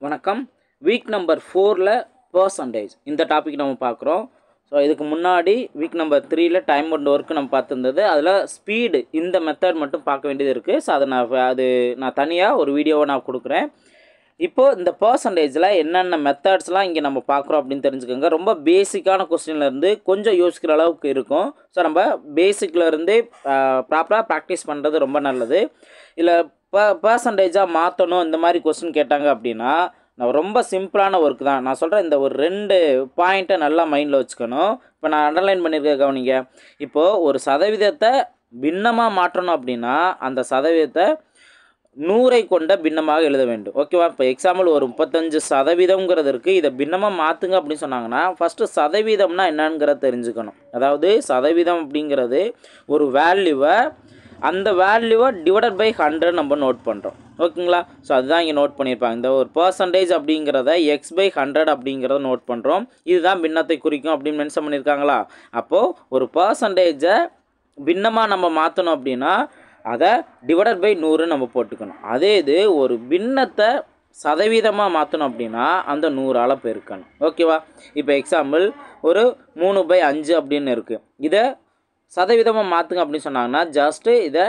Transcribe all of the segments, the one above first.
வணக்கம். Week number 4ல percentage இந்த டாபிக் நம்ம பார்க்குறோம். ஸோ இதுக்கு முன்னாடி வீக் நம்பர் 3ல டைம் அண்ட் ஒர்க் நம்ம பார்த்துருந்தது. அதில் ஸ்பீடு இந்த மெத்தட் மட்டும் பார்க்க வேண்டியது இருக்குது. ஸோ அதை நான் தனியாக ஒரு வீடியோவை நான் கொடுக்குறேன். இப்போது இந்த பெர்சன்டேஜில் என்னென்ன மெத்தட்ஸ்லாம் இங்கே நம்ம பார்க்குறோம் அப்படின்னு தெரிஞ்சுக்கோங்க. ரொம்ப பேசிக்கான கொஸ்டின்லேருந்து கொஞ்சம் யோசிக்கிற அளவுக்கு இருக்கும். ஸோ நம்ம பேசிக்லேருந்தே ப்ராப்பராக ப்ராக்டிஸ் பண்ணுறது ரொம்ப நல்லது. இல்லை பெர்சன்டேஜாக மாற்றணும் இந்த மாதிரி கொஸ்டின் கேட்டாங்க அப்படின்னா நான் ரொம்ப சிம்பிளான ஒர்க் தான் நான் சொல்கிறேன். இந்த ஒரு 2 பாயிண்ட்டை நல்லா மைண்டில் வச்சுக்கணும். இப்போ நான் அண்டர்லைன் பண்ணியிருக்க கவனிங்க. இப்போது ஒரு சதவீதத்தை பின்னமாக மாற்றணும் அப்படின்னா அந்த சதவீதத்தை 100ஐ கொண்ட பின்னமாக எழுத வேண்டும். ஓகேவா? இப்போ எக்ஸாம்பிள் ஒரு 35% இருக்குது. இதை பின்னமாக மாற்றுங்க அப்படின்னு சொன்னாங்கன்னா ஃபஸ்ட்டு சதவீதம்னா என்னங்கிறத தெரிஞ்சுக்கணும். அதாவது சதவீதம் அப்படிங்கிறது ஒரு வேல்யூவை அந்த வேல்யூவை டிவைடட் பை 100 நம்ம நோட் பண்ணுறோம். ஓகேங்களா? ஸோ அதுதான் இங்கே நோட் பண்ணியிருப்பாங்க. இந்த ஒரு பெர்சன்டேஜ் அப்படிங்கிறத x/100 அப்படிங்கிறத நோட் பண்ணுறோம். இதுதான் பின்னத்தை குறிக்கும் அப்படின்னு மென்ஷன் பண்ணியிருக்காங்களா? அப்போது ஒரு பெர்சன்டேஜை பின்னமாக நம்ம மாற்றணும் அப்படின்னா அதை டிவைடட் பை 100 நம்ம போட்டுக்கணும். அதே இது ஒரு பின்னத்தை சதவீதமாக மாற்றணும் அப்படின்னா அந்த 100ஆல் பெருக்கணும். ஓகேவா? இப்போ எக்ஸாம்பிள் ஒரு 3/5 அப்படின்னு இருக்குது. இதை சதவீதமாக மாற்றுங்க அப்படின்னு சொன்னாங்கன்னா ஜஸ்ட்டு இதை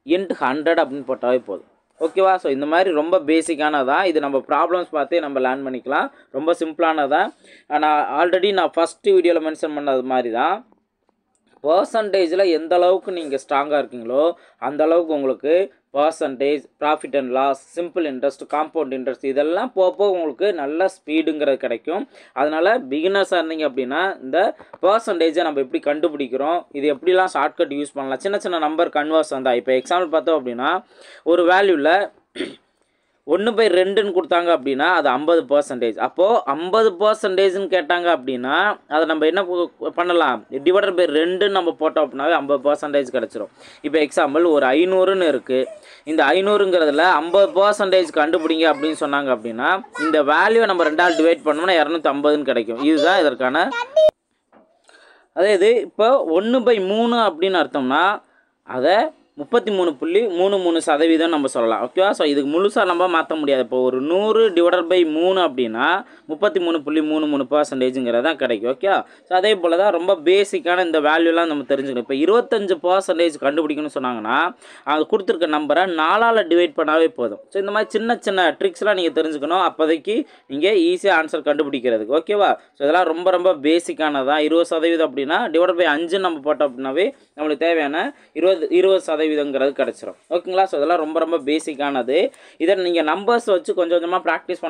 × 100 அப்படின்னு போட்டாவே போதும். ஓகேவா? ஸோ இந்த மாதிரி ரொம்ப பேசிக்கானதான். இது நம்ம ப்ராப்ளம்ஸ் பார்த்தே நம்ம லேர்ன் பண்ணிக்கலாம். ரொம்ப சிம்பிளானதான். நான் ஃபஸ்ட்டு வீடியோவில் மென்ஷன் பண்ணது மாதிரி தான் பெர்சன்டேஜில் எந்த அளவுக்கு நீங்கள் ஸ்ட்ராங்காக இருக்கீங்களோ அந்த அளவுக்கு உங்களுக்கு percentage, profit and loss, simple interest, compound interest இதெல்லாம் போக உங்களுக்கு நல்ல ஸ்பீடுங்கிறது கிடைக்கும். அதனால் பிகினர்ஸாக இருந்தீங்க அப்படின்னா இந்த பெர்சன்டேஜை நம்ம எப்படி கண்டுபிடிக்கிறோம், இது எப்படிலாம் ஷார்ட்கட் யூஸ் பண்ணலாம், சின்ன சின்ன நம்பர் கன்வர்ஷன் தான். இப்போ எக்ஸாம்பிள் பார்த்தோம் அப்படின்னா ஒரு வேல்யூவில் 1/2ன்னு கொடுத்தாங்க அப்படின்னா அது 50%. அப்போது 50%ன்னு கேட்டாங்க அப்படின்னா அதை நம்ம என்ன பண்ணலாம், டிவைடட் பை 2 நம்ம போட்டோம் அப்படின்னாவே 50% கிடச்சிரும். இப்போ எக்ஸாம்பிள் ஒரு 500ன்னு இருக்குது. இந்த 500ங்கிறதுல 50% கண்டுபிடிங்க அப்படின்னு சொன்னாங்க அப்படின்னா இந்த வேல்யூவை நம்ம 2ஆல் டிவைட் பண்ணோம்னா 250ன்னு கிடைக்கும். இதுதான் இதற்கான. அதே இது இப்போ 1/3 அப்படின்னு அர்த்தம்னா அதை 33.33% நம்ம சொல்லலாம். ஓகேவா? ஸோ இதுக்கு முழுசாக நம்ம மாற்ற முடியாது. இப்போ ஒரு 100 டிவைடட் பை 3 அப்படின்னா 33.33% தான் கிடைக்கும். ஓகே? ஸோ அதே போல் தான் ரொம்ப பேசிக்கான இந்த வேல்யூலாம் நம்ம தெரிஞ்சுக்கணும். இப்போ 25% கண்டுபிடிக்கணும்னு சொன்னாங்கன்னா அது கொடுத்துருக்க நம்பரை 4ஆல் டிவைட் பண்ணாவே போதும். ஸோ இந்த மாதிரி சின்ன சின்ன ட்ரிக்ஸ்லாம் நீங்கள் தெரிஞ்சுக்கணும். அப்போதைக்கு நீங்கள் ஈஸியாக ஆன்சர் கண்டுபிடிக்கிறதுக்கு. ஓகேவா? ஸோ இதெல்லாம் ரொம்ப ரொம்ப பேசிக்கானதான். 20% அப்படின்னா டிவைடட் பை 5 நம்ம போட்டோம் அப்படின்னாவே நம்மளுக்கு தேவையான 20% கிடச்சிரும். ஓகேங்களா? ஸோ இதெல்லாம் ரொம்ப ரொம்ப பேசிக்கானது. இதை நீங்கள் நம்பர்ஸ் வச்சு கொஞ்சம் கொஞ்சமாக ப்ராக்டிஸ்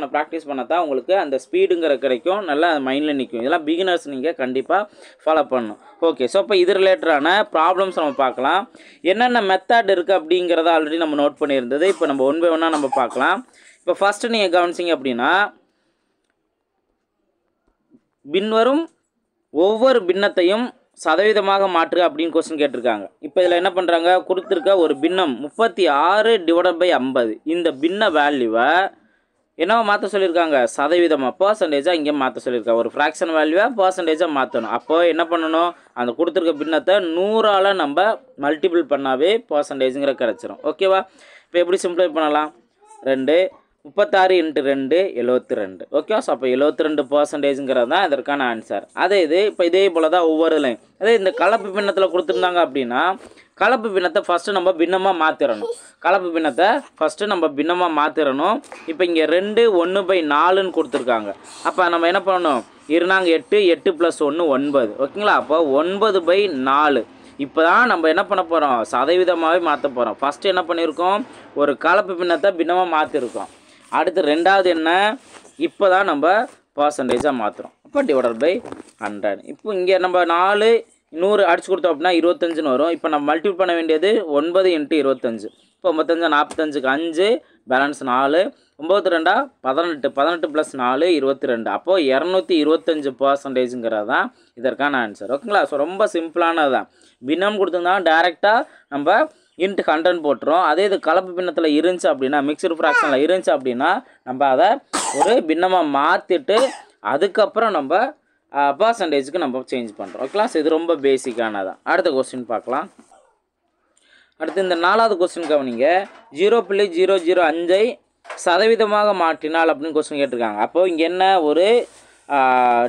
பண்ண தான் உங்களுக்கு அந்த ஸ்பீடுங்கிற கிடைக்கும். நல்லா மைண்டில் நிற்கும். இதெல்லாம் பிகினர்ஸ் நீங்கள் கண்டிப்பாக ஃபாலோ பண்ணணும். ஓகே. ஸோ இப்போ இது ரிலேட்டடான ப்ராப்ளம்ஸ் நம்ம பார்க்கலாம். என்னென்ன மெத்தட் இருக்குது அப்படிங்கிறத ஆல்ரெடி நம்ம நோட் பண்ணியிருந்தது. இப்போ நம்ம 1 by 1 நம்ம பார்க்கலாம். இப்போ ஃபஸ்ட்டு நீங்கள் கவனிச்சிங்க அப்படின்னா பின்வரும் ஒவ்வொரு பின்னத்தையும் சதவீதமாக மாற்று அப்படின்னு கொஸ்டின் கேட்டிருக்காங்க. இப்போ இதில் என்ன பண்ணுறாங்க, கொடுத்துருக்க ஒரு பின்னம் 36 டிவைடட் பை 50 இந்த பின்ன வேல்யூவை என்னவோ மாற்ற சொல்லியிருக்காங்க, சதவீதமாக பெர்சன்டேஜாக இங்கே மாற்ற சொல்லியிருக்காங்க. ஒரு ஃப்ராக்ஷன் வேல்யூவை பெர்சன்டேஜாக மாற்றணும். அப்போ என்ன பண்ணணும், அந்த கொடுத்துருக்க பின்னத்தை 100ஆல் நம்ம மல்டிபிள் பண்ணாவே பெர்சன்டேஜுங்கிற கிடச்சிரும். ஓகேவா? இப்போ எப்படி சிம்பிளை பண்ணலாம், 36 × 2 72. ஓகே? ஸோ அப்போ 72%ங்கிறது தான் இதற்கான ஆன்சர். அதே இது இப்போ இதே போல் தான் ஒவ்வொரு லைன். அதே இந்த கலப்பு பின்னத்தில் கொடுத்துருந்தாங்க அப்படின்னா கலப்பு பின்னத்தை ஃபஸ்ட்டு நம்ம பின்னமாக மாற்றிடணும். இப்போ இங்கே 2 1/4ன்னு கொடுத்துருக்காங்க. அப்போ நம்ம என்ன பண்ணணும், 8 8 + 1 9. ஓகேங்களா? அப்போ 9/4. இப்போ தான் நம்ம என்ன பண்ண போகிறோம், சதவீதமாகவே மாற்ற போகிறோம். ஃபஸ்ட்டு என்ன பண்ணியிருக்கோம், ஒரு கலப்பு பின்னத்தை பின்னமாக மாற்றிருக்கோம். அடுத்து ரெண்டாவது என்ன, இப்போ தான் நம்ம பெர்சன்டேஜாக மாற்றுறோம். அப்போ டிவைடட் பை 100. இப்போ இங்கே நம்ம 4 100 அடிச்சு கொடுத்தோம் அப்படின்னா 25ன்னு வரும். இப்போ நம்ம மல்டிபிள் பண்ண வேண்டியது 9 × 25. இப்போ 95 45க்கு 5 பேலன்ஸ் 4 9 2 18 18 + 4 22. அப்போது 225%ங்கிறது தான் இதற்கான ஆன்சர். ஓகேங்களா? ஸோ ரொம்ப சிம்பிளானது தான். பின்னம் கொடுத்துருந்தா டேரெக்டாக நம்ம × 100 போட்டுரும். அதே இது கலப்பு பின்னத்தில் இருந்துச்சு அப்படின்னா, மிக்சடு ஃப்ராக்ஷனில் இருந்துச்சு அப்படின்னா நம்ம அதை ஒரு பின்னமாக மாற்றிட்டு அதுக்கப்புறம் நம்ம பெர்சன்டேஜுக்கு நம்ம சேஞ்ச் பண்ணுறோம். ஓகேங்களா? ஸோ இது ரொம்ப பேசிக்கானதான். அடுத்த கொஸ்டின் பார்க்கலாம். அடுத்து இந்த 4வது கொஸ்டின் கவனிங்க. 0.005 சதவீதமாக மாற்றினால் அப்படின்னு கொஸ்டின் கேட்டிருக்காங்க. அப்போது இங்கே என்ன ஒரு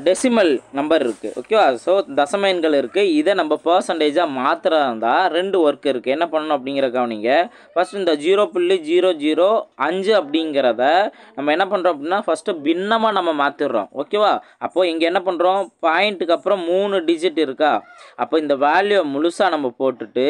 டெசிமல் நம்பர் இருக்குது, ஓகேவா? ஸோ தசம எண்கள் இருக்குது. இதை நம்ம பர்சன்டேஜாக மாத்திரா இருந்தால் 2 ஒர்க் இருக்குது. என்ன பண்ணணும் அப்படிங்கிற கவனிங்க. ஃபஸ்ட்டு இந்த 0.005 அப்படிங்கிறத நம்ம என்ன பண்ணுறோம் அப்படின்னா ஃபஸ்ட்டு பின்னமாக நம்ம மாற்றிடுறோம், ஓகேவா? அப்போது இங்கே என்ன பண்ணுறோம், பாயிண்ட்டுக்கு அப்புறம் 3 டிஜிட் இருக்கா, அப்போ இந்த வேல்யூ முழுசாக நம்ம போட்டுட்டு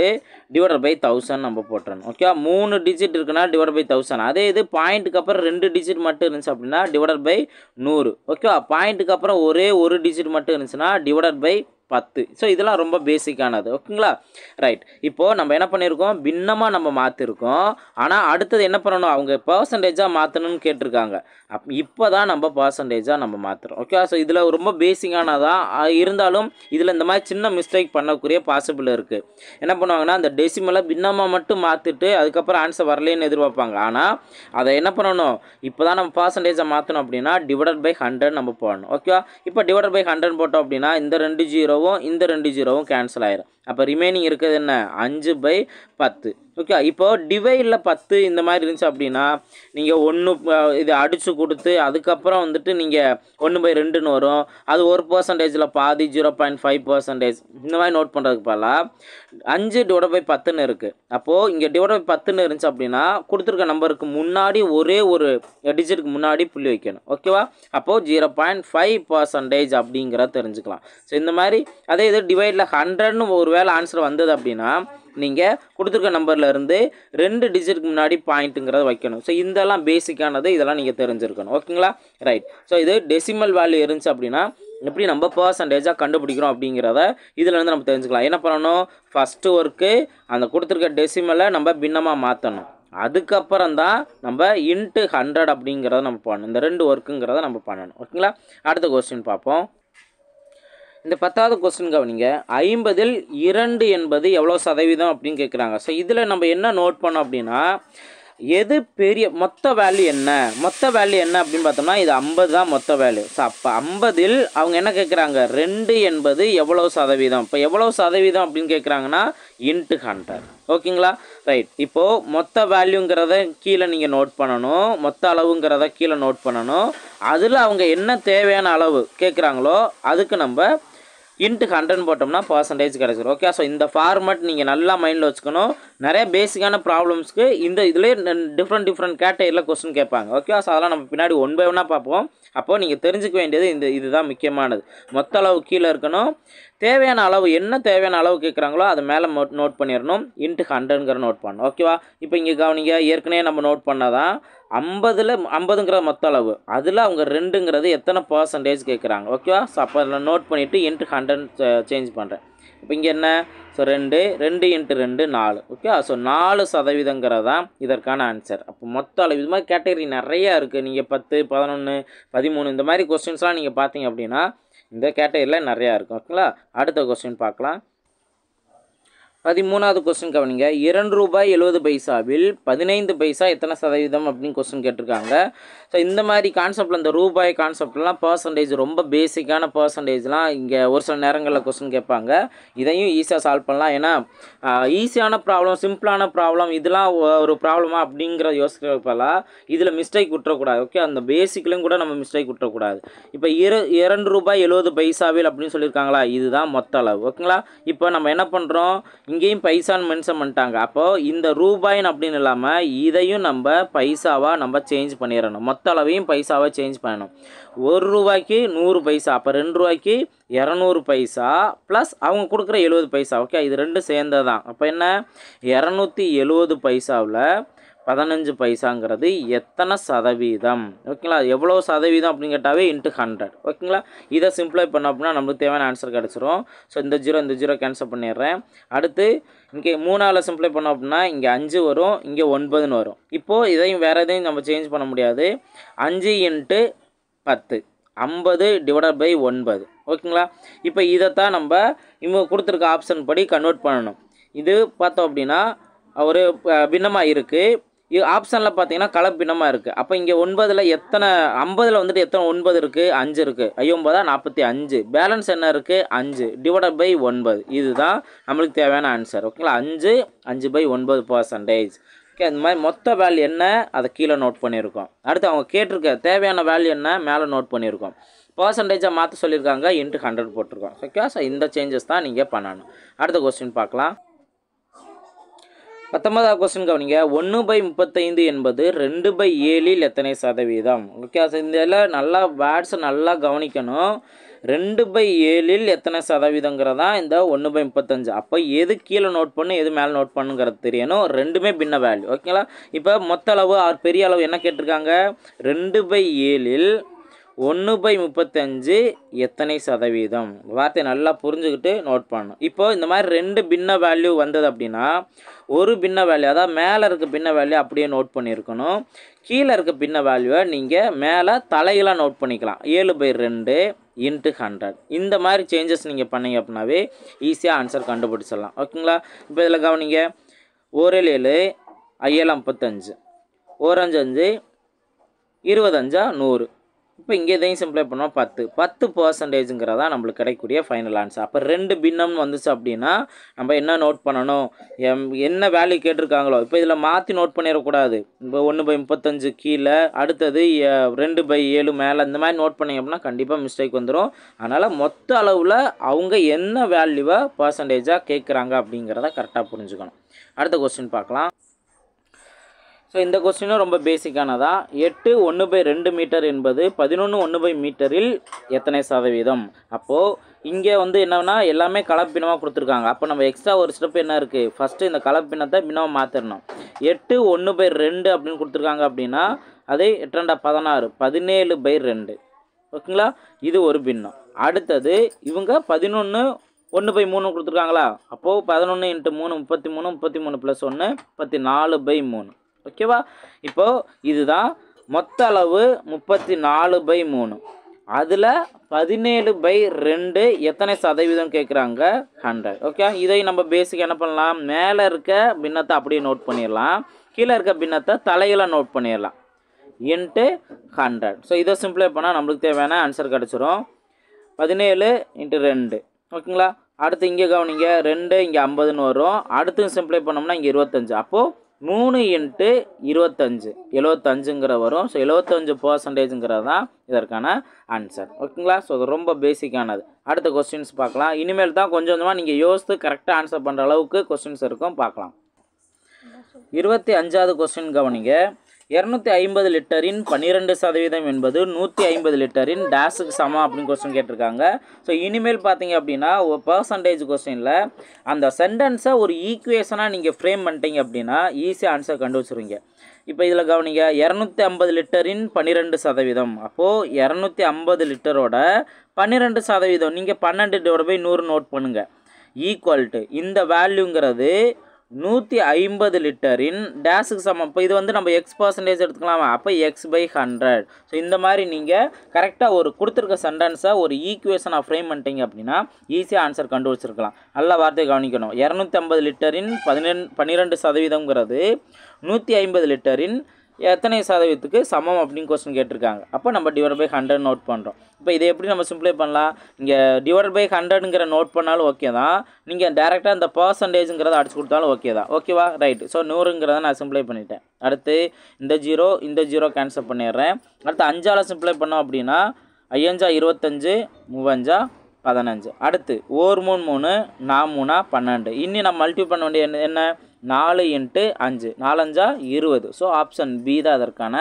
டிவைடட் பை 1000 நம்ம போட்டுறணும், ஓகேவா? 3 டிஜிட் இருக்குன்னா டிவைடட் பை 1000. அதே இது பாயிண்ட்டுக்கு அப்புறம் 2 டிஜிட் மட்டும் இருந்துச்சு அப்படின்னா டிவைடட் பை 100, ஓகேவா? பாயிண்ட்டுக்கு அப்புறம் ஒரே ஒரு டிஜிட் மட்டும் இருந்துச்சுன்னா டிவைடட் பை 10. ஸோ இதெல்லாம் ரொம்ப பேசிக்கானது, ஓகேங்களா? ரைட். இப்போது நம்ம என்ன பண்ணியிருக்கோம், பின்னமாக நம்ம மாற்றிருக்கோம். ஆனால் அடுத்தது என்ன பண்ணணும், அவங்க பர்சன்டேஜாக மாற்றணும்னு கேட்டிருக்காங்க. இப்போ தான் நம்ம பர்சன்டேஜாக நம்ம மாற்றுறோம், ஓகே? ஸோ இதில் ரொம்ப பேசிக்கானதான் இருந்தாலும் இதில் இந்த மாதிரி சின்ன மிஸ்டேக் பண்ணக்கூடிய பாசிபிள் இருக்குது. என்ன பண்ணுவாங்கன்னா அந்த டெசிமலை பின்னமாக மட்டும் மாற்றிட்டு அதுக்கப்புறம் ஆன்சர் வரலேன்னு எதிர்பார்ப்பாங்க. ஆனால் அதை என்ன பண்ணணும், இப்போ தான் நம்ம பர்சன்டேஜாக மாற்றணும் அப்படின்னா டிவைடட் பை 100 நம்ம போடணும், ஓகேவா? இப்போ டிவைடட் பை 100 போட்டோம் அப்படின்னா இந்த 2 ஜீரோவும் இந்த 2 ஜீரோவும் கேன்சல் ஆயிரும். அப்போ ரிமைனிங் இருக்கிறது என்ன, 5/10, ஓகே? இப்போது டிவைடில் 10 இந்த மாதிரி இருந்துச்சு அப்படின்னா நீங்கள் 1 இது அடித்து கொடுத்து அதுக்கப்புறம் வந்துட்டு நீங்கள் 1/2ன்னு வரும். அது 1%, பாதி 0.5%, இந்த மாதிரி நோட் பண்ணுறதுக்கு பதிலாக 5/10ன்னு இருக்குது. அப்போது இங்கே டிவைட் பை 10ன்னு இருந்துச்சு அப்படின்னா கொடுத்துருக்க நம்பருக்கு முன்னாடி ஒரே ஒரு டிஜிட்டுக்கு முன்னாடி புள்ளி வைக்கணும், ஓகேவா? அப்போது 0.5% அப்படிங்கிறத தெரிஞ்சுக்கலாம். ஸோ இந்த மாதிரி அதே இது டிவைடில் 100ன்னு ஒரு வேளை ஆன்சர் வந்தது அப்படின்னா நீங்கள் கொடுத்துருக்க நம்பரில் இருந்து 2 டிஜிட்டுக்கு முன்னாடி பாயிண்ட்டுங்கிறத வைக்கணும். ஸோ இதெல்லாம் பேசிக்கானது, இதெல்லாம் நீங்கள் தெரிஞ்சிருக்கணும், ஓகேங்களா? ரைட். ஸோ இது டெசிமல் வேல்யூ இருந்துச்சு அப்படின்னா எப்படி நம்ம பர்சன்டேஜாக கண்டுபிடிக்கிறோம் அப்படிங்கிறத இதில் வந்து நம்ம தெரிஞ்சுக்கலாம். என்ன பண்ணணும், ஃபஸ்ட்டு ஒர்க்கு அந்த கொடுத்துருக்க டெசிமலை நம்ம பின்னமாக மாற்றணும். அதுக்கப்புறம் தான் நம்ம இன்ட்டு 100 அப்படிங்கிறத நம்ம பண்ணணும். இந்த 2 ஒர்க்குங்கிறத நம்ம பண்ணணும், ஓகேங்களா? அடுத்த கொஸ்டின் பார்ப்போம். இந்த 10வது கொஸ்டின் கவனிங்க. 50ல் 2 என்பது எவ்வளோ சதவீதம் அப்படின்னு கேட்குறாங்க. ஸோ இதில் நம்ம என்ன நோட் பண்ணோம் அப்படின்னா எது பெரிய மொத்த வேல்யூ என்ன, மொத்த வேல்யூ என்ன அப்படின்னு பார்த்தோம்னா இது 50 தான் மொத்த வேல்யூ. ஸோ அப்போ 50ல் அவங்க என்ன கேட்குறாங்க, 2 என்பது எவ்வளோ சதவீதம். இப்போ எவ்வளோ சதவீதம் அப்படின்னு கேட்குறாங்கன்னா இன்ட்டு 100, ஓகேங்களா? ரைட். இப்போது மொத்த வேல்யூங்கிறத கீழே நீங்கள் நோட் பண்ணணும், மொத்த அளவுங்கிறத கீழே நோட் பண்ணணும். அதில் அவங்க என்ன தேவையான அளவு கேட்குறாங்களோ அதுக்கு நம்ம இன்ட்டு 100 போட்டோம்னா பர்சன்டேஜ் கிடச்சிரும், ஓகே? ஸோ இந்த ஃபார்மட் நீங்கள் நல்லா மைண்டில் வச்சுக்கணும். நிறைய பேசிக்கான ப்ராப்ளம்ஸ்க்கு இந்த இதிலே டிஃப்ரெண்ட் கேட்டகரியில் கொஸ்டின் கேட்பாங்க, ஓகே? ஸோ அதெல்லாம் நம்ம பின்னாடி 1 by 1 பார்ப்போம். அப்போது நீங்கள் தெரிஞ்சுக்க வேண்டியது இதுதான் முக்கியமானது. மொத்த அளவு கீழே இருக்கணும், தேவையான அளவு என்ன தேவையான அளவு கேட்குறாங்களோ அதை மேலே நோட் பண்ணிடணும், இன்ட்டு 100ங்கிற நோட் பண்ணணும், ஓகேவா? இப்போ இங்கே கவனிங்க, ஏற்கனவே நம்ம நோட் பண்ணாதான் 50ல் 50ங்கிற மொத்த அளவு, அதில் அவங்க 2ங்கிறது எத்தனை பர்சன்டேஜ் கேட்குறாங்க, ஓகேவா? ஸோ அப்போ அதில் நோட் பண்ணிவிட்டு இன்ட்டு 100 சேஞ்ச் பண்ணுறேன். இப்போ இங்கே என்ன, ஸோ 2 × 2 4, ஓகே? ஸோ 4% தான் இதற்கான ஆன்சர். அப்போ மொத்த அளவு இது மாதிரி கேட்டகரி நிறையா இருக்குது. நீங்கள் 10, 11, 13 இந்த மாதிரி கொஸ்டின்ஸ்லாம் நீங்கள் பார்த்தீங்க அப்படின்னா இந்த கேட்டகரியில் நிறையா இருக்கும், ஓகேங்களா? அடுத்த கொஸ்டின் பார்க்கலாம். 13வது கொஸ்டின் கவனிங்க. ₹2.70 15 பைசா எத்தனை சதவீதம் அப்படின்னு கொஸ்டின் கேட்டிருக்காங்க. ஸோ இந்த மாதிரி கான்செப்டில் இந்த ரூபாய் கான்செப்ட்லாம் பர்சன்டேஜ் ரொம்ப பேசிக்கான பர்சன்டேஜ்லாம் இங்கே ஒரு சில நேரங்களில் கொஸ்டின் கேட்பாங்க. இதையும் ஈஸியாக சால்வ் பண்ணலாம். ஏன்னா ஈஸியான ப்ராப்ளம், சிம்பிளான ப்ராப்ளம், இதெல்லாம் ஒரு ப்ராப்ளமா அப்படிங்கிற யோசிக்கிறப்பெல்லாம் இதில் மிஸ்டேக் விட்டுறக்கூடாது, ஓகே? அந்த பேசிக்லையும் கூட நம்ம மிஸ்டேக் விட்டுறக்கூடாது. இப்போ ₹2.70 அப்படின்னு சொல்லியிருக்காங்களா, இதுதான் மொத்த அளவு, ஓகேங்களா? இப்போ நம்ம என்ன பண்ணுறோம், இங்கேயும் பைசான்னு மென்ஷன் பண்ணிட்டாங்க. அப்போது இந்த ரூபாயின் அப்படின்னு இல்லாமல் இதையும் நம்ம பைசாவாக நம்ம சேஞ்ச் பண்ணிடணும். மொத்த அளவையும் பைசாவாக சேஞ்ச் பண்ணணும். ₹1 100 பைசா, அப்போ ₹2 200 பைசா ப்ளஸ் அவங்க கொடுக்குற 70 பைசா, ஓகே? இது ரெண்டும் சேர்ந்தது தான். அப்போ என்ன, 270 பைசாவில் 15 பைசாங்கிறது எத்தனை சதவீதம், ஓகேங்களா? எவ்வளோ சதவீதம் அப்படின்னு கேட்டாவே இன்ட்டு 100, ஓகேங்களா? இதை சிம்பிளை பண்ணோம் அப்படின்னா நம்மளுக்கு தேவையான ஆன்சர் கிடச்சிரும். ஸோ இந்த 0 கேன்சல் பண்ணிடுறேன். அடுத்து இங்கே 3ஆல் சிம்பிளை பண்ணோம் அப்படின்னா இங்கே 5 வரும், இங்கே 9ன்னு வரும். இப்போது இதையும் வேறு எதையும் நம்ம சேஞ்ச் பண்ண முடியாது. 5 × 10 50 / 9, ஓகேங்களா? இப்போ இதைத்தான் நம்ம இவங்க கொடுத்துருக்க ஆப்ஷன் படி கன்வெர்ட் பண்ணணும். இது பார்த்தோம் அப்படின்னா ஒரு பின்னமாக இருக்குது. ஆப்ஷனில் பார்த்தீங்கன்னா கலர் பின்னமாக இருக்குது. அப்போ இங்கே 9ல் எத்தனை, 50ல் வந்துட்டு எத்தனை 9 இருக்குது, 5 இருக்குது. 9 45, பேலன்ஸ் என்ன இருக்குது, 5 / 9. இதுதான் நம்மளுக்கு தேவையான ஆன்சர், ஓகேங்களா? 5 5/9 பர்சன்டேஜ். ஓகே, அந்த மாதிரி மொத்த வேல்யூ என்ன அதை கீழே நோட் பண்ணியிருக்கோம். அடுத்து அவங்க கேட்டிருக்க தேவையான வேல்யூ என்ன மேலே நோட் பண்ணியிருக்கோம். பர்சன்டேஜாக மாற்ற சொல்லியிருக்காங்க, இன்ட்டு 100 போட்டிருக்கோம். ஓகே, ஸோ இந்த சேஞ்சஸ் தான் நீங்கள் பண்ணணும். அடுத்த கொஸ்டின் பார்க்கலாம். 19வது கொஸ்டின் கவனிங்க. 1/35 என்பது 2/7 எத்தனை சதவீதம்? ஓகே, ஸோ இந்த இதில் நல்லா வேர்ட்ஸை நல்லா கவனிக்கணும். 2/7 எத்தனை சதவீதங்கிறதா இந்த 1/35. அப்போ எது கீழே நோட் பண்ணு எது மேலே நோட் பண்ணுங்கிறது தெரியணும். ரெண்டுமே பின்ன வேல்யூ. ஓகேங்களா? இப்போ மொத்த அளவு பெரிய அளவு என்ன கேட்டிருக்காங்க? 2/7 1/35 எத்தனை சதவீதம்? வார்த்தை நல்லா புரிஞ்சுக்கிட்டு நோட் பண்ணணும். இப்போ இந்த மாதிரி 2 பின்ன வேல்யூ வந்தது அப்படின்னா ஒரு பின்ன வேல்யூ, அதாவது மேலே இருக்க பின்ன வேல்யூ அப்படியே நோட் பண்ணியிருக்கணும். கீழே இருக்க பின்ன வேல்யூவை நீங்கள் மேலே தலையெல்லாம் நோட் பண்ணிக்கலாம். 7/2 இன்ட்டு 100. இந்த மாதிரி சேஞ்சஸ் நீங்கள் பண்ணீங்க அப்படின்னாவே ஈஸியாக ஆன்சர் கண்டுபிடிச்சிடலாம். ஓகேங்களா? இப்போ இதில் கவனிங்க. 1 7 5 55 1 5 5 25 100. இப்போ இங்கே இதையும் சிம்பிளை பண்ணோம் 10% நம்மளுக்கு கிடைக்கக்கூடிய ஃபைனல் ஆன்சர். அப்போ 2 பின்னம்னு வந்துச்சு அப்படின்னா நம்ம என்ன நோட் பண்ணணும், என்ன வேல்யூ கேட்டிருக்காங்களோ இப்போ இதில் மாற்றி நோட் பண்ணிடக்கூடாது. இப்போ 1/35 கீழே, அடுத்தது 2/7 மேலே, இந்த மாதிரி நோட் பண்ணிங்க அப்படின்னா கண்டிப்பாக மிஸ்டேக் வந்துடும். அதனால் மொத்த அளவில் அவங்க என்ன வேல்யூவை பர்சன்டேஜாக கேட்குறாங்க அப்படிங்கிறத கரெக்டாக புரிஞ்சுக்கணும். அடுத்த கொஸ்டின் பார்க்கலாம். ஸோ இந்த கொஸ்டினும் ரொம்ப பேசிக்கானதான். 8 1/2 மீட்டர் என்பது 11 1 மீட்டரில் எத்தனை சதவீதம்? அப்போது இங்கே வந்து என்னன்னா எல்லாமே கலப்பினமாக கொடுத்துருக்காங்க. அப்போ நம்ம எக்ஸ்ட்ரா ஒரு ஸ்டெப் என்ன இருக்குது, ஃபஸ்ட்டு இந்த கலப்பினத்தை பின்னமாக மாற்றிடணும். 8 1/2 அப்படின்னு கொடுத்துருக்காங்க அப்படின்னா அது 8 2 16 17/2. ஓகேங்களா? இது ஒரு பின்னம். அடுத்தது இவங்க 11 1/3 கொடுத்துருக்காங்களா? அப்போது 11 × 3 33 33 + 1 34/3. ஓகேவா? இப்போது இதுதான் மொத்த அளவு 34/3. அதில் 17/2 எத்தனை சதவீதம் கேட்குறாங்க? 100. ஓகே, இதை நம்ம பேசிக் என்ன பண்ணலாம், மேலே இருக்க பின்னத்தை அப்படியே நோட் பண்ணிடலாம், கீழே இருக்க பின்னத்தை தலையில் நோட் பண்ணிடலாம். இன்ட்டு 100. ஸோ இதை சிம்பிளை பண்ணால் நம்மளுக்கு தேவையான ஆன்சர் கிடச்சிரும். 17 × 2. ஓகேங்களா? அடுத்து இங்கே கவனிங்க, 2 இங்கே 50ன்னு வரும். அடுத்து சிம்பிளை பண்ணோம்னா இங்கே 25. அப்போது 3 × 25 75ங்கிற வரும். ஸோ 75%ங்கிறது தான் இதற்கான ஆன்சர். ஓகேங்களா? ஸோ அது ரொம்ப பேசிக்கானது. அடுத்த கொஸ்டின்ஸ் பார்க்கலாம். இனிமேல் தான் கொஞ்சம் கொஞ்சமாக நீங்கள் யோசித்து கரெக்டாக ஆன்சர் பண்ணுற அளவுக்கு கொஸ்டின்ஸ் இருக்கும், பார்க்கலாம். 25வது கொஸ்டின் கவனிங்க. 250 லிட்டரின் 12% என்பது 150 லிட்டரின் டேஸுக்கு சமம் அப்படின்னு கொஸ்டின் கேட்டிருக்காங்க. ஸோ இனிமேல் பார்த்தீங்க அப்படின்னா ஒரு பர்சன்டேஜ் கொஸ்டினில் அந்த சென்டென்ஸை ஒரு ஈக்குவேஷனாக நீங்கள் ஃப்ரேம் பண்ணிட்டீங்க அப்படின்னா ஈஸியாக ஆன்சர் கண்டுபிடிச்சிருவீங்க. இப்போ இதில் கவனிங்க, 250 லிட்டரின் 12%. அப்போது 250 லிட்டரோட 12% நீங்கள் 12/100 நோட் பண்ணுங்கள். ஈக்குவல் டு இந்த வேல்யூங்கிறது 150 லிட்டரின் டேஸுக்கு சமம். இப்போ இது வந்து நம்ம X% எடுத்துக்கலாமா? அப்போ X/100. ஸோ இந்த மாதிரி நீங்கள் கரெக்டாக ஒரு கொடுத்துருக்க சென்டென்ஸை ஒரு ஈக்குவேஷனாக ஃப்ரேம் பண்ணிட்டீங்க அப்படின்னா ஈஸியாக ஆன்சர் கண்டுபிடிச்சிருக்கலாம். நல்ல வார்த்தையை கவனிக்கணும். 250 லிட்டரின் 12%ங்கிறது 150 லிட்டரின் எத்தனை சதவீதத்துக்கு சமம் அப்படின்னு கொஸ்டின் கேட்டிருக்காங்க. அப்போ நம்ம /100 நோட் பண்ணுறோம். இப்போ இதை எப்படி நம்ம சிம்பிளை பண்ணலாம், இங்கே /100ங்கிற நோட் பண்ணாலும் ஓகே தான், நீங்கள் டேரெக்டாக இந்த பர்சன்டேஜுங்கிறத அடிச்சு கொடுத்தாலும் ஓகே தான். ஓகேவா? ரைட். ஸோ 100ங்கிறத நான் சிம்பிளை பண்ணிட்டேன். அடுத்து இந்த 0 கேன்சல் பண்ணிடுறேன். அடுத்து 5ஆல் சிம்பிளை பண்ணோம் அப்படின்னா 5 25 3 15. அடுத்து 1 3 3 4 3 12. இன்னி நம்ம மல்டிபிள் பண்ண வேண்டிய என்ன, 4 × 5 4 5 20. ஸோ ஆப்ஷன் பி தான் அதற்கான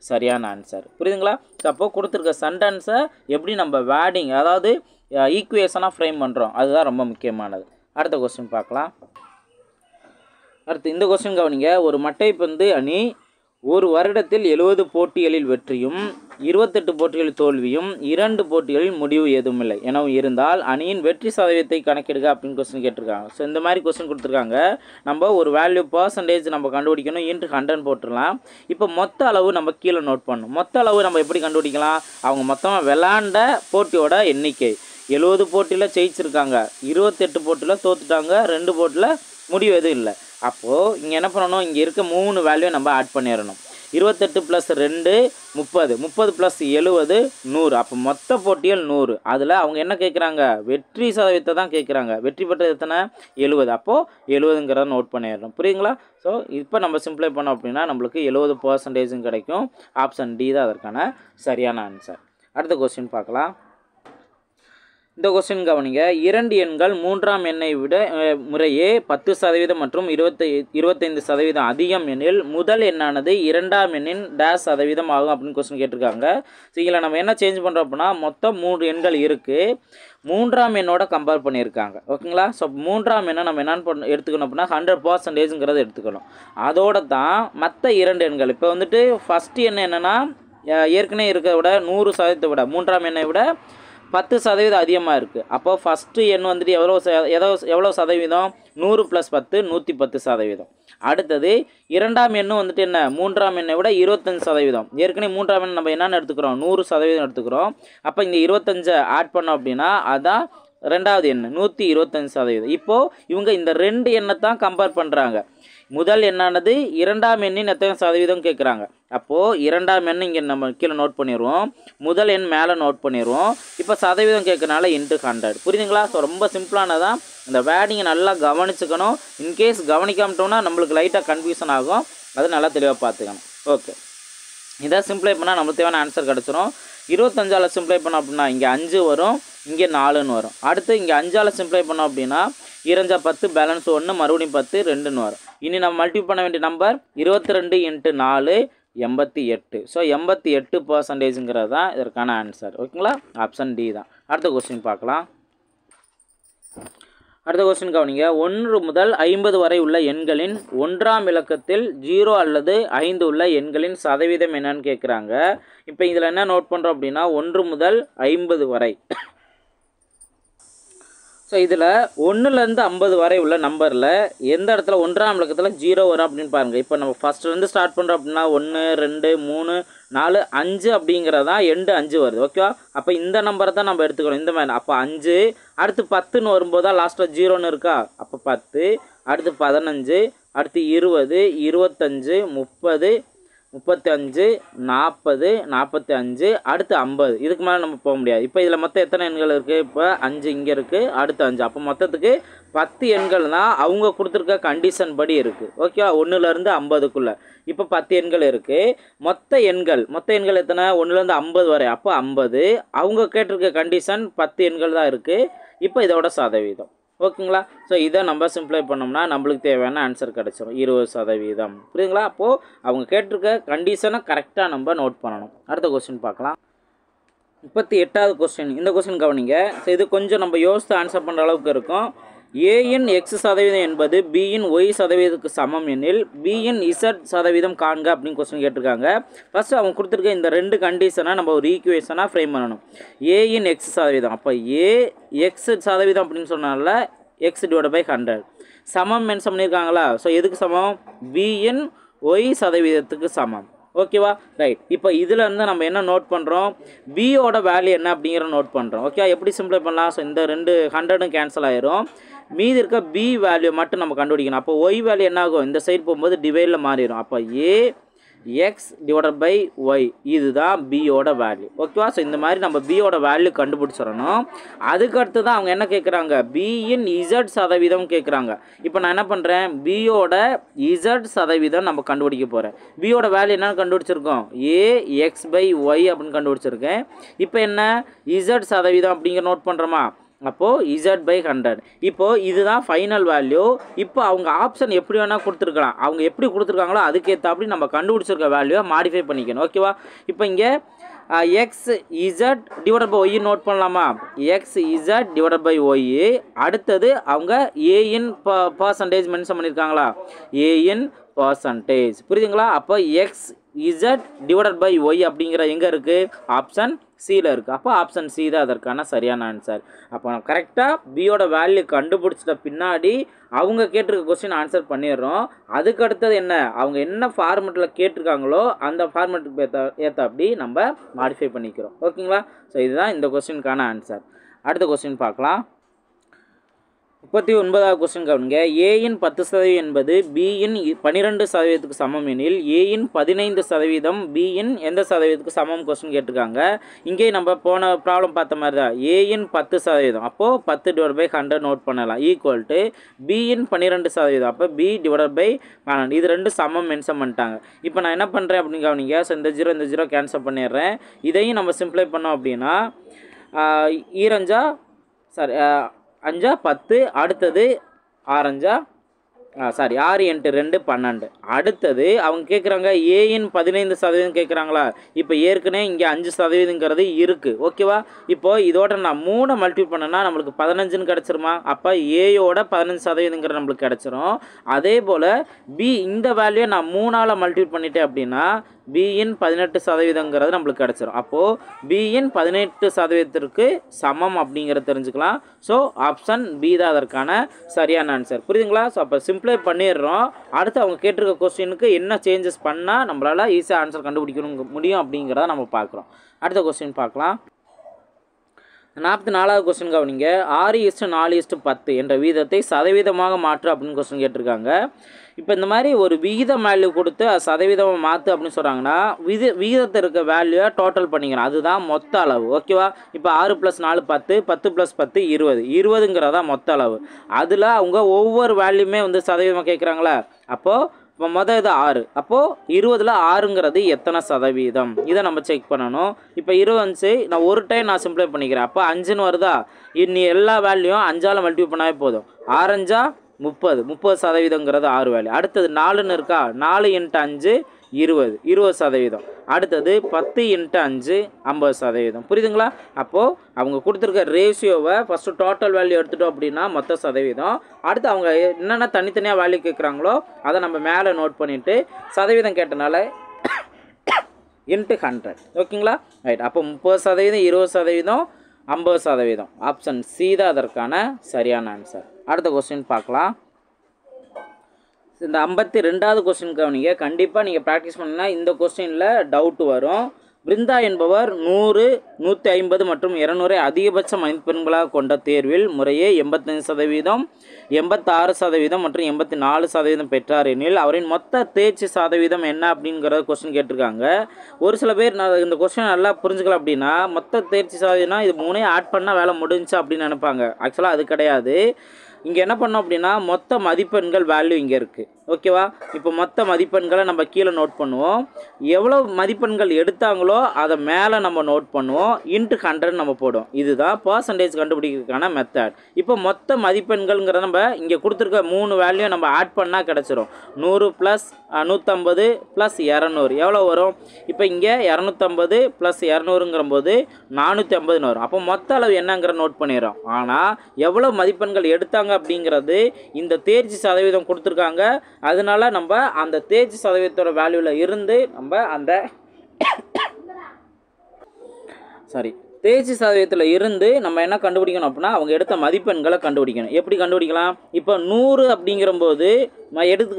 சரியான ஆன்சர். புரியுதுங்களா? ஸோ அப்போது கொடுத்துருக்க சென்டென்ஸை எப்படி நம்ம வேர்டிங், அதாவது ஈக்குவேஷனாக ஃப்ரேம் பண்ணுறோம், அதுதான் ரொம்ப முக்கியமானது. அடுத்த கொஸ்டின் பார்க்கலாம். அடுத்து இந்த கொஸ்டின் கவனிங்க. ஒரு மட்டைப்பந்து அணி ஒரு வருடத்தில் 70 போட்டிகளில் வெற்றியும் 28 போட்டிகளில் தோல்வியும் 2 போட்டிகளில் முடிவு எதுவும் இல்லை எனவும் இருந்தால் அணியின் வெற்றி சதவீதத்தை கணக்கெடுக்க அப்படின்னு கொஸ்டின் கேட்டிருக்காங்க. ஸோ இந்த மாதிரி கொஸ்டின் கொடுத்துருக்காங்க. நம்ம ஒரு வேல்யூ பர்சன்டேஜ் நம்ம கண்டுபிடிக்கணும், இன்ட்டு 100 போட்டுடலாம். இப்போ மொத்த அளவு நம்ம கீழே நோட் பண்ணணும். மொத்த அளவு நம்ம எப்படி கண்டுபிடிக்கலாம், அவங்க மொத்தமாக விளாண்ட போட்டியோட எண்ணிக்கை. 70 போட்டியில் ஜெயிச்சிருக்காங்க, 28 போட்டியில் தோத்துட்டாங்க, 2 போட்டியில் முடிவு எதுவும் இல்லை. அப்போது இங்கே என்ன பண்ணணும், இங்கே இருக்க 3 வேல்யூ நம்ம ஆட் பண்ணிடணும். 28 + 2 30, 30 + 70 100. அப்போ மொத்த போட்டிகள் 100. அதில் அவங்க என்ன கேட்குறாங்க, வெற்றி சதவீதத்தை தான் கேட்குறாங்க. வெற்றி பெற்றது எத்தனை, 70. அப்போது 70ங்கிறத நோட் பண்ணிடுறோம். புரியுங்களா? ஸோ இப்போ நம்ம சிம்பிளை பண்ணோம் அப்படின்னா நம்மளுக்கு 70% கிடைக்கும். ஆப்ஷன் டி தான் அதற்கான சரியான ஆன்சர். அடுத்த கொஸ்டின் பார்க்கலாம். இந்த கொஸ்டின் கவனிங்க. 2 எண்கள் மூன்றாம் எண்ணை விட முறையே 10% மற்றும் 25% அதிகம் எனில் முதல் எண்ணானது இரண்டாம் எண்ணின் டேஷ் சதவீதம் ஆகும் அப்படின்னு கொஸ்டின் கேட்டிருக்காங்க. ஸோ இதில் நம்ம என்ன சேஞ்ச் பண்ணுறோம் அப்படின்னா மொத்தம் 3 எண்கள் இருக்குது, மூன்றாம் எண்ணோட கம்பேர் பண்ணியிருக்காங்க. ஓகேங்களா? ஸோ மூன்றாம் எண்ணை நம்ம என்னென்னு எடுத்துக்கணும் அப்படின்னா 100%ங்கிறத எடுத்துக்கணும். அதோட தான் மற்ற 2 எண்கள் இப்போ வந்துட்டு ஃபஸ்ட்டு எண் என்னென்னா ஏற்கனவே இருக்கிறத விட 100% விட மூன்றாம் எண்ணை விட 10% அதிகமாக இருக்குது. அப்போ ஃபஸ்ட்டு எண் வந்துட்டு எவ்வளோ சதவீதம், 100 + 10 110%. அடுத்தது இரண்டாம் எண்ணும் வந்துட்டு என்ன, மூன்றாம் எண்ணை விட 25%. ஏற்கனவே மூன்றாம் எண் நம்ம என்னென்னு எடுத்துக்கிறோம், 100% எடுத்துக்கிறோம். அப்போ இங்கே 25 ஆட் பண்ணோம் அப்படின்னா அதான் ரெண்டாவது எண் 125%. இப்போது இவங்க இந்த 2 எண்ணை தான் கம்பேர் பண்ணுறாங்க. முதல் எண்ணானது இரண்டாம் எண்ணின் எத்தனை சதவீதம் கேட்குறாங்க. அப்போது இரண்டாம் எண் இங்கே நம்ம கீழே நோட் பண்ணிடுவோம், முதல் எண் மேலே நோட் பண்ணிடுவோம். இப்போ சதவீதம் கேட்கறனால × 100. புரியுதுங்களா? ஸோ ரொம்ப சிம்பிளானதான். இந்த வேர்டிங்கை நல்லா கவனிச்சுக்கணும். இன்கேஸ் கவனிக்காமட்டோம்னா நம்மளுக்கு லைட்டாக கன்ஃபியூஷன் ஆகும். அது நல்லா தெளிவாக பார்த்துக்கணும். ஓகே, இதை சிம்பிளை பண்ணால் நம்மளுக்கு தேவையான ஆன்சர் கிடச்சிரும். 25ஆல் சிம்பிளை பண்ணோம் அப்படின்னா இங்கே 5 வரும், இங்கே 4ன்னு வரும். அடுத்து இங்கே 5ஆல் சிம்பிளை பண்ணோம் அப்படின்னா 2 10 பேலன்ஸ் 1 மறுபடியும் 10 2ன்னு வரும். இனி நம்ம மல்டிபிள் பண்ண வேண்டிய நம்பர் 22 × 4 88. ஸோ 88%ங்கிறது தான் இதற்கான ஆன்சர். ஓகேங்களா? ஆப்ஷன் டி தான். அடுத்த கொஸ்டின் பார்க்கலாம். அடுத்த கொஸ்டின் கவனிங்க. 1 முதல் 50 வரை உள்ள எண்களின் ஒன்றாம் இலக்கத்தில் 0 அல்லது 5 உள்ள எண்களின் சதவீதம் என்னன்னு கேட்குறாங்க. இப்போ இதில் என்ன நோட் பண்ணுறோம் அப்படின்னா 1 முதல் 50 வரை. ஸோ இதில் 1லேருந்து 50 வரை உள்ள நம்பரில் எந்த இடத்துல ஒன்றாம் இலக்கத்தில் 0 வரும் அப்படின்னு பாருங்கள். இப்போ நம்ம ஃபஸ்ட்லேருந்து ஸ்டார்ட் பண்ணுறோம் அப்படின்னா 1 2 3 4 5 அப்படிங்கிறதான் எண்டு 5 வருது. ஓகேவா? அப்போ இந்த நம்பரை தான் நம்ம எடுத்துக்கணும். இந்த மாதிரி அப்போ 5 அடுத்து 10ன்னு வரும்போது தான் லாஸ்ட்டில் 0ன்னு இருக்கா. அப்போ 10 அடுத்து 15 அடுத்து 20 25 30 35 40 45 அடுத்து 50. இதுக்கு மேலே நம்ம போக முடியாது. இப்போ இதில் மொத்தம் எத்தனை எண்கள் இருக்குது, இப்போ 5 இங்கே இருக்குது, அடுத்து 5. அப்போ மொத்தத்துக்கு 10 எண்கள் தான் அவங்க கொடுத்துருக்க கண்டிஷன் படி இருக்குது. ஓகேவா? 1லேருந்து 50க்குள்ளே இப்போ 10 எண்கள் இருக்குது. மொத்த எண்கள் எத்தனை, 1லேருந்து 50 வரை. அப்போ 50. அவங்க கேட்டிருக்க கண்டிஷன் 10 எண்கள் தான் இருக்குது. இப்போ இதோட சதவீதம். ஓகேங்களா? ஸோ இதை நம்ம சிம்பிளை பண்ணோம்னா நம்மளுக்கு தேவையான ஆன்சர் கிடச்சிரும் 20%. புரியுதுங்களா? அப்போது அவங்க கேட்டிருக்க கண்டிஷனை கரெக்டாக நம்ம நோட் பண்ணணும். அடுத்த கொஸ்டின் பார்க்கலாம். 38வது கொஸ்டின். இந்த கொஸ்டின் கவனிங்க. ஸோ இது கொஞ்சம் நம்ம யோசித்து ஆன்சர் பண்ணுற அளவுக்கு இருக்கும். ஏயின் x% என்பது பியின் y% சமம் எனில் பியின் z% காண்க அப்படின்னு கொஸ்டின் கேட்டிருக்காங்க. ஃபஸ்ட்டு அவங்க கொடுத்துருக்க இந்த 2 கண்டிஷனை நம்ம ஒரு ஈக்குவேஷனாக ஃப்ரேம் பண்ணணும். ஏயின் x%. அப்போ ஏ x% அப்படின்னு சொன்னால x/100 சமம் மென்ஷன் பண்ணியிருக்காங்களா. ஸோ எதுக்கு சமம், பியின் y% சமம். ஓகேவா? ரைட். இப்போ இதில் இருந்து நம்ம என்ன நோட் பண்ணுறோம், பியோட வேல்யூ என்ன அப்படிங்கிற நோட் பண்ணுறோம். ஓகே, எப்படி சிம்பிளை பண்ணலாம். ஸோ இந்த 2 100 கேன்சல் ஆயிரும், மீதி இருக்க பி வேல்யூ மட்டும் நம்ம கண்டுபிடிக்கணும். அப்போ ஒய் வேல்யூ என்ன ஆகும், இந்த சைடு போகும்போது டிவைடில் மாறிடும். அப்போ ஏ x/y இதுதான் பியோட வேல்யூ. ஓகேவா? ஸோ இந்த மாதிரி நம்ம பியோட வேல்யூ கண்டுபிடிச்சிடணும். அதுக்கடுத்து தான் அவங்க என்ன கேட்குறாங்க, பியின் z% கேட்குறாங்க. இப்போ நான் என்ன பண்ணுறேன், பியோட z% நம்ம கண்டுபிடிக்க போகிறேன். பியோட வேல்யூ என்னன்னு கண்டுபிடிச்சிருக்கோம், ax/y அப்படின்னு கண்டுபிடிச்சிருக்கேன். இப்போ என்ன z% அப்படிங்கிற நோட் பண்ணுறோமா. அப்போது z/100. இப்போது இதுதான் ஃபைனல் வேல்யூ. இப்போ அவங்க ஆப்ஷன் எப்படி வேணால் கொடுத்துருக்கலாம். அவங்க எப்படி கொடுத்துருக்காங்களோ அதுக்கேற்றாப்படி நம்ம கண்டுபிடிச்சிருக்க வேல்யூவை மாடிஃபை பண்ணிக்கணும். ஓகேவா? இப்போ இங்கே xz/y நோட் பண்ணலாமா. xz/y. அடுத்தது அவங்க ஏயின் பர்சன்டேஜ் மென்ஷன் பண்ணியிருக்காங்களா, ஏயின் பர்சன்டேஜ். புரியுதுங்களா? அப்போ xz/y அப்படிங்கிற எங்கே இருக்குது, ஆப்ஷன் சியில் இருக்குது. அப்போ ஆப்ஷன் சி தான் அதற்கான சரியான ஆன்சர். அப்போ நம்ம கரெக்டாக பியோட வேல்யூ கண்டுபிடிச்சிட்ட பின்னாடி அவங்க கேட்டிருக்க கொஸ்டின் ஆன்சர் பண்ணிடுறோம். அதுக்கு அடுத்தது என்ன, அவங்க என்ன ஃபார்மெட்டில் கேட்டிருக்காங்களோ அந்த ஃபார்மெட்டுக்கு ஏற்றாப்படி நம்ம மாடிஃபை பண்ணிக்கிறோம். ஓகேங்களா? ஸோ இதுதான் இந்த கொஸ்டினுக்கான ஆன்சர். அடுத்த கொஸ்டின் பார்க்கலாம். 39வது கொஸ்டின் கவனிங்க. ஏயின் 10% என்பது பியின் 12%க்கு சமம் எனில் ஏயின் 15% பியின் எந்த சதவீதத்துக்கு சமம் கொஸ்டின் கேட்டிருக்காங்க. இங்கே நம்ம போன ப்ராப்ளம் பார்த்த மாதிரி தான் ஏயின் 10%, அப்போது 10/100 நோட் பண்ணலாம், ஈக்குவல் டு பியின் 12%, அப்போ b/12 இது ரெண்டு சமம் மென்ஷன் பண்ணிட்டாங்க. இப்போ நான் என்ன பண்ணுறேன் அப்படின்னு கவனிங்க. ஸோ இந்த 0 கேன்சல் பண்ணிடுறேன். இதையும் நம்ம சிம்ப்ளை பண்ணோம் அப்படின்னா ஈரஞ்சா சாரி 5 10, அடுத்தது 6 6 × 2 12. அடுத்தது அவங்க கேட்குறாங்க ஏயின் 15% கேட்குறாங்களா. இப்போ ஏற்கனவே இங்கே 5%ங்கிறது இருக்குது, ஓகேவா. இப்போது இதோட நான் 3 மல்டிபிள் பண்ணேன்னா நம்மளுக்கு 15ன்னு கிடச்சிருமா. அப்போ ஏயோட 15%ங்கிறது நம்மளுக்கு கிடச்சிரும். அதே போல் பி இந்த வேல்யூவை நான் 3ஆல் மல்டிபிள் பண்ணிட்டேன் அப்படின்னா பியின் 18%ங்கிறது நம்மளுக்கு கிடச்சிரும். அப்போது பியின் 18%க்கு சமம் அப்படிங்கிறத தெரிஞ்சுக்கலாம். ஸோ ஆப்ஷன் பி தான் அதற்கான சரியான ஆன்சர். புரியுதுங்களா. ஸோ அப்போ சிம்பிளை பண்ணிடுறோம். அடுத்து அவங்க கேட்டிருக்க கொஸ்டினுக்கு என்ன சேஞ்சஸ் பண்ணால் நம்மளால் ஈஸியாக ஆன்சர் கண்டுபிடிக்கணும் முடியும் அப்படிங்கிறத நம்ம பார்க்குறோம். அடுத்த கொஸ்டின் பார்க்கலாம். 44வது கொஸ்டின் கவனிங்க. 6:4:10 என்ற வீதத்தை சதவீதமாக மாற்று அப்படின்னு கொஸ்டின் கேட்டிருக்காங்க. இப்போ இந்த மாதிரி ஒரு விகித வேல்யூ கொடுத்து அது சதவீதமாக மாற்று அப்படின்னு சொல்கிறாங்கன்னா விகிதத்தில் இருக்க வேல்யூவை டோட்டல் பண்ணிக்கிறோம், அதுதான் மொத்த அளவு, ஓகேவா. இப்போ 6 + 4 10, 10 + 10 20, 20ங்கிறதா மொத்த அளவு. அதில் அவங்க ஒவ்வொரு வேல்யூமே வந்து சதவீதமாக கேட்குறாங்களா. அப்போது இப்போ மொதல் இது 6, அப்போது 20ல் 6ங்கிறது எத்தனை சதவீதம், இதை நம்ம செக் பண்ணணும். இப்போ 25 நான் ஒரு டைம் நான் சிம்ப்ளை பண்ணிக்கிறேன். அப்போ 5ன்னு வருதா. இன்னி எல்லா வேல்யூவும் 5ஆல் மல்டிபிள் பண்ணாவே போதும். 6 × 5 30%ங்கிறது 6 வேல்யூ. அடுத்தது 4ன்னு இருக்கா. 4 × 5 20%. அடுத்தது 10 × 5 50%. புரியுதுங்களா. அப்போது அவங்க கொடுத்துருக்க ரேஷியோவை ஃபஸ்ட்டு டோட்டல் வேல்யூ எடுத்துட்டோம் அப்படின்னா மொத்த சதவீதம். அடுத்து அவங்க என்னென்ன தனித்தனியாக வேல்யூ கேட்குறாங்களோ அதை நம்ம மேலே நோட் பண்ணிவிட்டு சதவீதம் கேட்டனால × 100, ஓகேங்களா. ரைட். அப்போ 30%, 20%, 50%. ஆப்ஷன் சி தான் அதற்கான சரியான ஆன்சர். அடுத்த கொஸ்டின் பார்க்கலாம். இந்த 52வது கொஸ்டின் கவனிங்க. கண்டிப்பாக நீங்கள் ப்ராக்டிஸ் பண்ணிங்கன்னா இந்த கொஸ்டினில் டவுட் வரும். பிருந்தா என்பவர் 100, 150 மற்றும் 200 அதிகபட்ச மதிப்பெண்களாக கொண்ட தேர்வில் முறையே 85%, 86% மற்றும் 84% பெற்றார் எனில் அவரின் மொத்த தேர்ச்சி சதவீதம் என்ன அப்படிங்கிற கொஸ்டின் கேட்டிருக்காங்க. ஒரு சில பேர் நான் இந்த கொஸ்டின் நல்லா புரிஞ்சுக்கலாம் அப்படின்னா மொத்த தேர்ச்சி சதவீதம்னா இது 3 ஆட் பண்ணால் வேலை முடிஞ்சு அப்படின்னு நினைப்பாங்க. ஆக்சுவலாக அது கிடையாது. இங்கே என்ன பண்ணோம் அப்படின்னா மொத்த மதிப்பெண்கள் வேல்யூ இங்கே இருக்குது, ஓகேவா. இப்போ மொத்த மதிப்பெண்களை நம்ம கீழே நோட் பண்ணுவோம். எவ்வளோ மதிப்பெண்கள் எடுத்தாங்களோ அதை மேலே நம்ம நோட் பண்ணுவோம், × 100 நம்ம போடுவோம். இதுதான் பர்சன்டேஜ் கண்டுபிடிக்கிறதுக்கான மெத்தட். இப்போ மொத்த மதிப்பெண்கள்ங்கிற நம்ம இங்கே கொடுத்துருக்க 3 வேல்யூ நம்ம ஆட் பண்ணால் கிடச்சிரும். 100 + 150 + 200 எவ்வளோ வரும். இப்போ இங்கே 250 + 200ங்கிற போது 450ன்னு வரும். அப்போ மொத்த அளவு என்னங்கிற நோட் பண்ணிடுறோம். ஆனால் எவ்வளோ மதிப்பெண்கள் எடுத்தாங்க அப்படிங்கிறது இந்த தேர்ச்சி சதவீதம் கொடுத்துருக்காங்க. அதனால நம்ம அந்த தேர்ச்சி சதவீதத்தோட வேல்யூவில் இருந்து நம்ம அந்த தேர்ச்சி சதவீதத்தில் இருந்து நம்ம என்ன கண்டுபிடிக்கணும் அப்படின்னா அவங்க எடுத்த மதிப்பெண்களை கண்டுபிடிக்கணும். எப்படி கண்டுபிடிக்கலாம். இப்போ 100 அப்படிங்கிறம்போது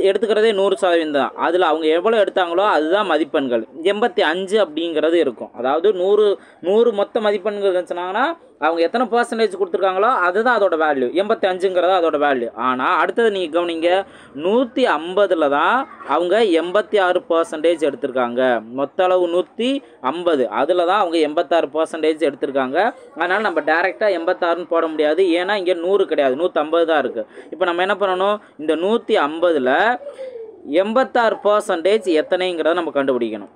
எடுத்துக்கிறதே 100% தான். அதில் அவங்க எவ்வளோ எடுத்தாங்களோ அதுதான் மதிப்பெண்கள். 85 அப்படிங்கிறது இருக்கும். அதாவது 100 மொத்த மதிப்பெண்கள் இருந்துச்சுனாங்கன்னா அவங்க எத்தனை பர்சன்டேஜ் கொடுத்துருக்காங்களோ அதுதான் அதோட வேல்யூ. 85ங்கிறது அதோட வேல்யூ. ஆனால் அடுத்தது நீங்கள் கவனிங்க, 150ல் தான் அவங்க 86% எடுத்திருக்காங்க. மொத்த அளவு 150, அதில் தான் அவங்க 86% எடுத்திருக்காங்க. அதனால் நம்ம டேரெக்டாக 86ன்னு போட முடியாது. ஏன்னா இங்கே 100 கிடையாது, 150 தான் இருக்குது. இப்போ நம்ம என்ன பண்ணணும், இந்த 150ல் 86% எத்தனைங்கிறத நம்ம கண்டுபிடிக்கணும்.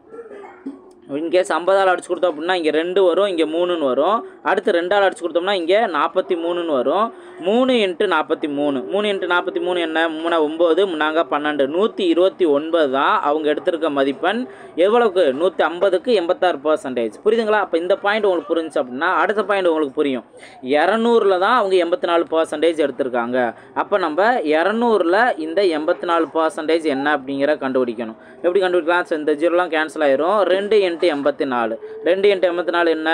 இன்கேஸ் 50ஆல் அடிச்சு கொடுத்தோம் அப்படின்னா இங்கே 2 வரும், இங்கே 3ன்னு வரும். அடுத்து 2ஆல் அடிச்சு கொடுத்தோம்னா இங்கே 43ன்னு வரும். 3 × 43, 3 × 43 என்ன, 3 9, 4 12, 129 தான் அவங்க எடுத்திருக்க மதிப்பெண். எவ்வளவுக்கு, 150க்கு 86%. புரியுதுங்களா. அப்போ இந்த பாயிண்ட் உங்களுக்கு புரிஞ்சு அப்படின்னா அடுத்த பாயிண்ட் உங்களுக்கு புரியும். 200ல் தான் அவங்க 84% எடுத்திருக்காங்க. அப்போ நம்ம 200ல் இந்த 84% என்ன அப்படிங்கிற கண்டுபிடிக்கணும். எப்படி கண்டுபிடிக்கலாம். ஸோ இந்த 0லாம் கேன்சல் ஆயிரும். 2 × 84, 2 × 84 என்ன,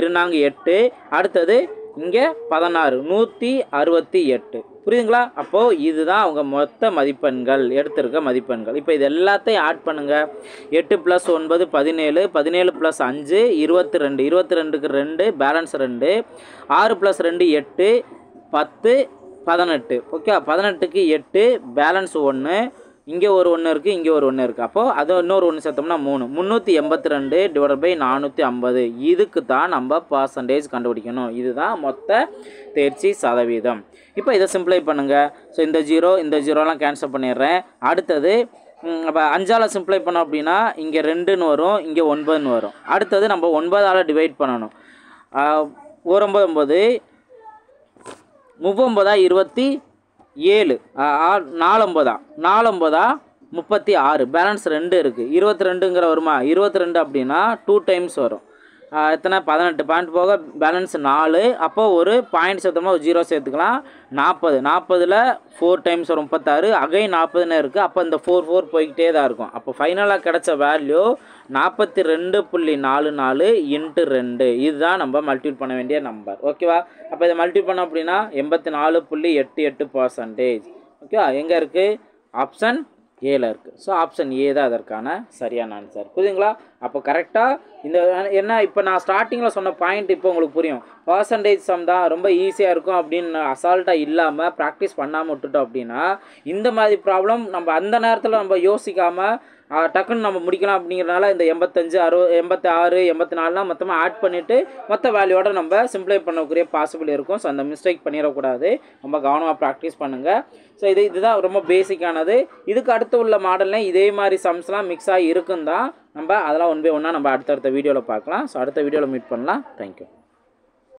2 8, அடுத்தது இங்கே 16, 168. புரியுதுங்களா. அப்போது இதுதான் அவங்க மொத்த மதிப்பெண்கள் எடுத்திருக்க மதிப்பெண்கள். இப்போ இது எல்லாத்தையும் ஆட் பண்ணுங்கள். 8 + 9 17, 17 + 5 22, 22க்கு 2 பேலன்ஸ் 2, 6 + 2 8, 10, 18. ஓகே, 18க்கு 8, பேலன்ஸ் 1, இங்கே ஒரு 1 இருக்குது, இங்கே ஒரு 1 இருக்குது. அப்போது அது இன்னொரு 1 சேர்த்தோம்னா 3. 382 / 450. இதுக்கு தான் நம்ம பர்சன்டேஜ் கண்டுபிடிக்கணும். இதுதான் மொத்த தேர்ச்சி சதவீதம். இப்போ இதை சிம்பிளை பண்ணுங்கள். ஸோ இந்த 0 இந்த 0லாம் கேன்சல் பண்ணிடுறேன். அடுத்தது அப்போ 5ஆல் சிம்பிளை பண்ணோம் அப்படின்னா இங்கே 2ன்னு வரும், இங்கே 9ன்னு வரும். அடுத்தது நம்ம 9ஆல் டிவைட் பண்ணணும். 1 9 9, 39 27, 4 9, 36, பேலன்ஸ் 2 இருக்குது. 22ங்கிற வருமா? 22 அப்படின்னா 2 டைம்ஸ் வரும். எத்தனை? 18 பாயிண்ட் போக பேலன்ஸ் 4. அப்போ ஒரு பாயிண்ட் சேர்த்தோம்னா ஒரு 0 சேர்த்துக்கலாம். 40, 40ல் 4 டைம்ஸ் வரும், 36. அகைன் 40ன்னு இருக்குது. அப்போ இந்த 4 4 போய்கிட்டே தான் இருக்கும். அப்போ ஃபைனலாக கிடச்ச வேல்யூ 42.44 × 2. இதுதான் நம்ம மல்டிபிள் பண்ண வேண்டிய நம்பர். ஓகேவா? அப்போ இதை மல்டிபிள் பண்ணோம் அப்படின்னா 84.88%. ஓகேவா? எங்கே இருக்குது? ஆப்ஷன் ஏல இருக்குது. ஸோ ஆப்ஷன் ஏ தான் அதற்கான சரியான ஆன்சர். புரியுதுங்களா? அப்போ கரெக்டாக இந்த என்ன இப்போ நான் ஸ்டார்டிங்கில் சொன்ன பாயிண்ட் இப்போ உங்களுக்கு புரியும். பர்சன்டேஜ் சம் தான் ரொம்ப ஈஸியாக இருக்கும் அப்படின்னு அசால்ட்டாக இல்லாமல் ப்ராக்டிஸ் பண்ணாமல் விட்டுட்டோம் அப்படின்னா இந்த மாதிரி ப்ராப்ளம் நம்ம அந்த நேரத்தில் நம்ம யோசிக்காமல் டக்குன்னு நம்ம முடிக்கலாம். அப்படிங்கிறனால இந்த 85 60 86 84லாம் மொத்தமாக ஆட் பண்ணிவிட்டு மொத்த வேல்யூவோட நம்ம சிம்பிளை பண்ணக்கூடிய பாசிபிள் இருக்கும். ஸோ அந்த மிஸ்டேக் பண்ணிடக்கூடாது. ரொம்ப கவனமாக ப்ராக்டிஸ் பண்ணுங்கள். ஸோ இதுதான் ரொம்ப பேசிக்கானது. இதுக்கு அடுத்து உள்ள மாடலில் இதே மாதிரி சம்ஸ்லாம் மிக்ஸ் ஆகி இருக்குன்னு தான் நம்ம அதெல்லாம் 1 by 1 நம்ம அடுத்தடுத்த வீடியோவில் பார்க்கலாம். ஸோ அடுத்த வீடியோவில் மீட் பண்ணலாம். தேங்க்யூ.